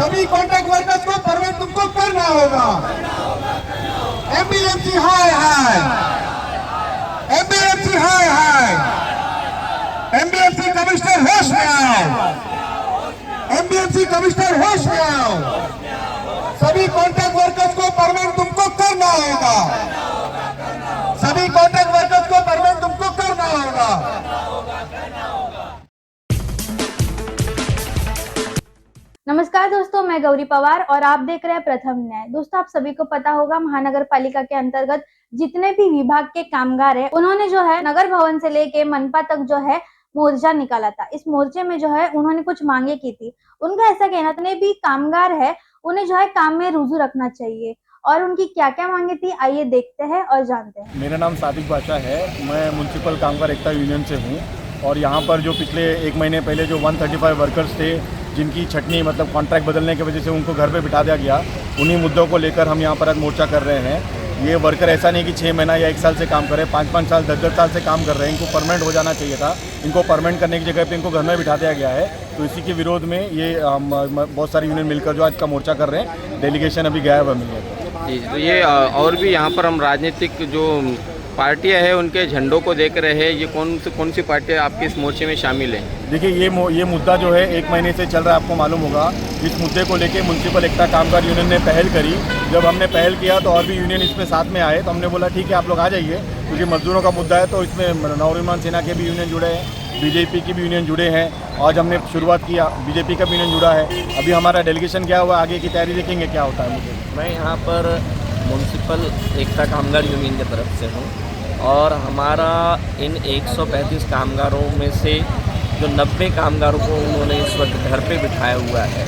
सभी contract workers को permit तुमको करना होगा। एमबीएमसी हाय हाय, एमबीएमसी हाय हाय, एमबीएमसी कमिश्नर होश में आओ, एमबीएमसी कमिश्नर होश में आओ। सभी कॉन्ट्रैक्ट वर्कर्स को परमिट तुमको करना होगा, सभी कॉन्ट्रैक्ट वर्कर्स को परमिट तुमको करना होगा। नमस्कार दोस्तों, मैं गौरी पवार और आप देख रहे हैं प्रथम न्याय। दोस्तों, आप सभी को पता होगा महानगर पालिका के अंतर्गत जितने भी विभाग के कामगार हैं, उन्होंने जो है नगर भवन से लेके मनपा तक जो है मोर्चा निकाला था। इस मोर्चे में जो है उन्होंने कुछ मांगे की थी। उनका ऐसा कहना था भी कामगार है उन्हें जो है काम में रुजू रखना चाहिए, और उनकी क्या क्या मांगे थी आइए देखते हैं और जानते हैं। मेरा नाम सादिक बादशाह है, मैं म्युनिसिपल कामगार एकता यूनियन से हूँ। और यहाँ पर जो पिछले एक महीने पहले जो 135 वर्कर्स थे जिनकी छटनी मतलब कॉन्ट्रैक्ट बदलने की वजह से उनको घर पे बिठा दिया गया, उन्हीं मुद्दों को लेकर हम यहाँ पर आज मोर्चा कर रहे हैं। ये वर्कर ऐसा नहीं कि 6 महीना या 1 साल से काम कर रहे हैं, 5-5 साल 10-10 साल से काम कर रहे हैं। इनको परमानेंट हो जाना चाहिए था। इनको परमानेंट करने की जगह पे इनको घर में बिठा दिया गया है। तो इसी के विरोध में ये बहुत सारी यूनियन मिलकर जो आज का मोर्चा कर रहे हैं। डेलीगेशन अभी गया हुआ मिल जी, तो ये और भी यहाँ पर हम राजनीतिक जो पार्टियां हैं उनके झंडों को देख रहे हैं। ये कौन सी पार्टियां आपके इस मोर्चे में शामिल हैं? देखिए, ये मुद्दा जो है 1 महीने से चल रहा है, आपको मालूम होगा। इस मुद्दे को लेके म्युनिसिपल एकता कामगार यूनियन ने पहल करी। जब हमने पहल किया तो और भी यूनियन इसमें साथ में आए, तो हमने बोला ठीक है आप लोग आ जाइए, क्योंकि मजदूरों का मुद्दा है। तो इसमें नवनिर्माण सेना के भी यूनियन जुड़े हैं, बीजेपी की भी यूनियन जुड़े हैं। आज हमने शुरुआत किया, बीजेपी का भी यूनियन जुड़ा है। अभी हमारा डेलीगेशन क्या हुआ, आगे की तैयारी देखेंगे क्या होता है। मुझे मैं यहाँ पर म्युनिसिपल एकता कामगार यूनियन की तरफ से हूँ, और हमारा इन 135 कामगारों में से जो 90 कामगारों को उन्होंने इस वक्त घर पे बिठाया हुआ है।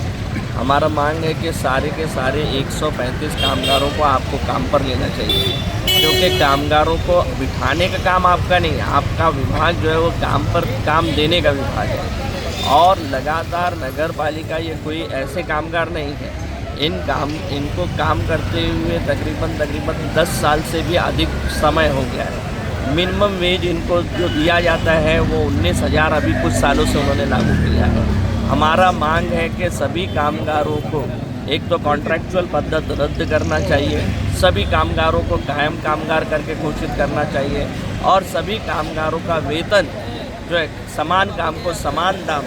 हमारा मांग है कि सारे के सारे 135 कामगारों को आपको काम पर लेना चाहिए, क्योंकि कामगारों को बिठाने का काम आपका नहीं है। आपका विभाग जो है वो काम पर काम देने का विभाग है। और लगातार नगर पालिका ये कोई ऐसे कामगार नहीं है, इनको काम करते हुए तकरीबन 10 साल से भी अधिक समय हो गया है। मिनिमम वेज इनको जो दिया जाता है वो 19,000 अभी कुछ सालों से उन्होंने लागू किया है। हमारा मांग है कि सभी कामगारों को एक तो कॉन्ट्रैक्चुअल पद्धति रद्द करना चाहिए, सभी कामगारों को कायम कामगार करके घोषित करना चाहिए, और सभी कामगारों का वेतन जो है समान काम को समान दाम,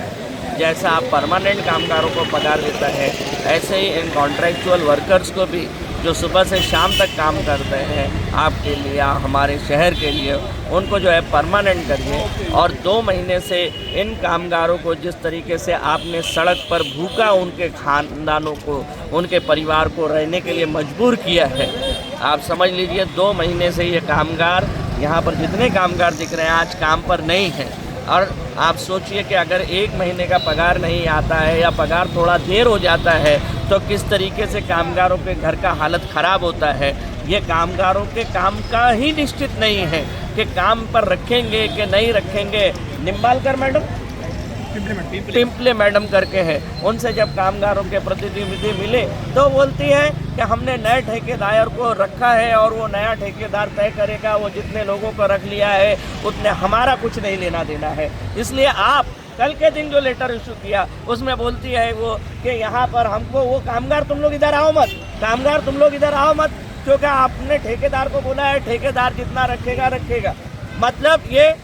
जैसा आप परमानेंट कामगारों को पगार देता है, ऐसे ही इन कॉन्ट्रैक्चुअल वर्कर्स को भी जो सुबह से शाम तक काम करते हैं आपके लिए, हमारे शहर के लिए, उनको जो है परमानेंट करिए। और 2 महीने से इन कामगारों को जिस तरीके से आपने सड़क पर भूखा उनके खानदानों को, उनके परिवार को रहने के लिए मजबूर किया है, आप समझ लीजिए 2 महीने से ये कामगार, यहाँ पर जितने कामगार दिख रहे हैं आज काम पर नहीं हैं। और आप सोचिए कि अगर 1 महीने का पगार नहीं आता है या पगार थोड़ा देर हो जाता है तो किस तरीके से कामगारों के घर का हालत ख़राब होता है। ये कामगारों के काम का ही निश्चित नहीं है कि काम पर रखेंगे कि नहीं रखेंगे। निम्बालकर मैडम, टिम्पले मैडम करके है, उनसे जब कामगारों के प्रतिनिधि मिले तो बोलती है कि हमने नए ठेकेदार को रखा है और वो नया ठेकेदार तय करेगा, वो जितने लोगों को रख लिया है उतने, हमारा कुछ नहीं लेना देना है। इसलिए आप कल के दिन जो लेटर इशू किया उसमें बोलती है वो कि यहाँ पर हमको वो कामगार तुम लोग इधर आओ मत, कामगार तुम लोग इधर आओ मत, क्योंकि आपने ठेकेदार को बोला है ठेकेदार जितना रखेगा रखेगा। मतलब ये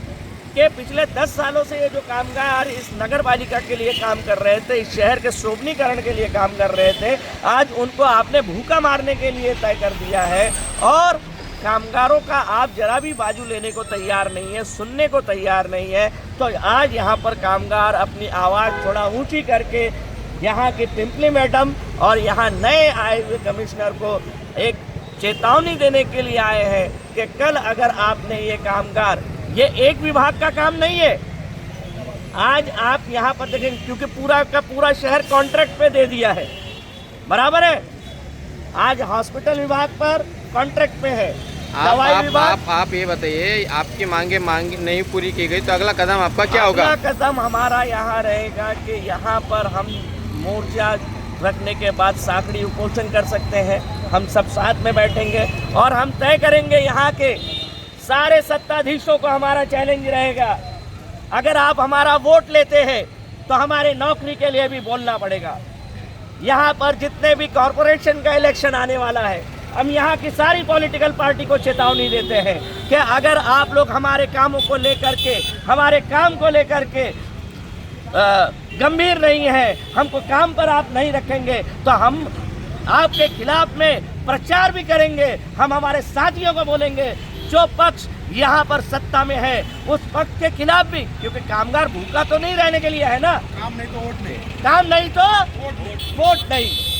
कि पिछले 10 सालों से ये जो कामगार इस नगर पालिका के लिए काम कर रहे थे, इस शहर के शोभनीकरण के लिए काम कर रहे थे, आज उनको आपने भूखा मारने के लिए तय कर दिया है। और कामगारों का आप जरा भी बाजू लेने को तैयार नहीं है, सुनने को तैयार नहीं है। तो आज यहाँ पर कामगार अपनी आवाज़ थोड़ा ऊंची करके यहाँ की टिम्पली मैडम और यहाँ नए आए हुए कमिश्नर को एक चेतावनी देने के लिए आए हैं कि कल अगर आपने ये कामगार, ये एक विभाग का काम नहीं है, आज आप यहाँ पर देखेंगे क्योंकि पूरा का पूरा शहर कॉन्ट्रैक्ट पे दे दिया है, बराबर है। आज हॉस्पिटल विभाग पर कॉन्ट्रैक्ट पे है, दवाई विभाग। आप ये बताइए, आपकी मांगे नहीं पूरी की गई तो अगला कदम आपका क्या होगा? अगला कदम हमारा यहाँ रहेगा कि यहाँ पर हम मोर्चा रखने के बाद साकड़ी उपोषण कर सकते हैं। हम सब साथ में बैठेंगे और हम तय करेंगे, यहाँ के सारे सत्ताधीशों को हमारा चैलेंज रहेगा, अगर आप हमारा वोट लेते हैं तो हमारे नौकरी के लिए भी बोलना पड़ेगा। यहाँ पर जितने भी कॉरपोरेशन का इलेक्शन आने वाला है, हम यहाँ की सारी पॉलिटिकल पार्टी को चेतावनी देते हैं कि अगर आप लोग हमारे कामों को लेकर के, हमारे काम को लेकर के गंभीर नहीं है, हमको काम पर आप नहीं रखेंगे, तो हम आपके खिलाफ में प्रचार भी करेंगे। हम हमारे साथियों को बोलेंगे जो पक्ष यहाँ पर सत्ता में है उस पक्ष के खिलाफ भी, क्योंकि कामगार भूखा तो नहीं रहने के लिए है ना, काम नहीं तो वोट नहीं, काम नहीं तो वोट नहीं।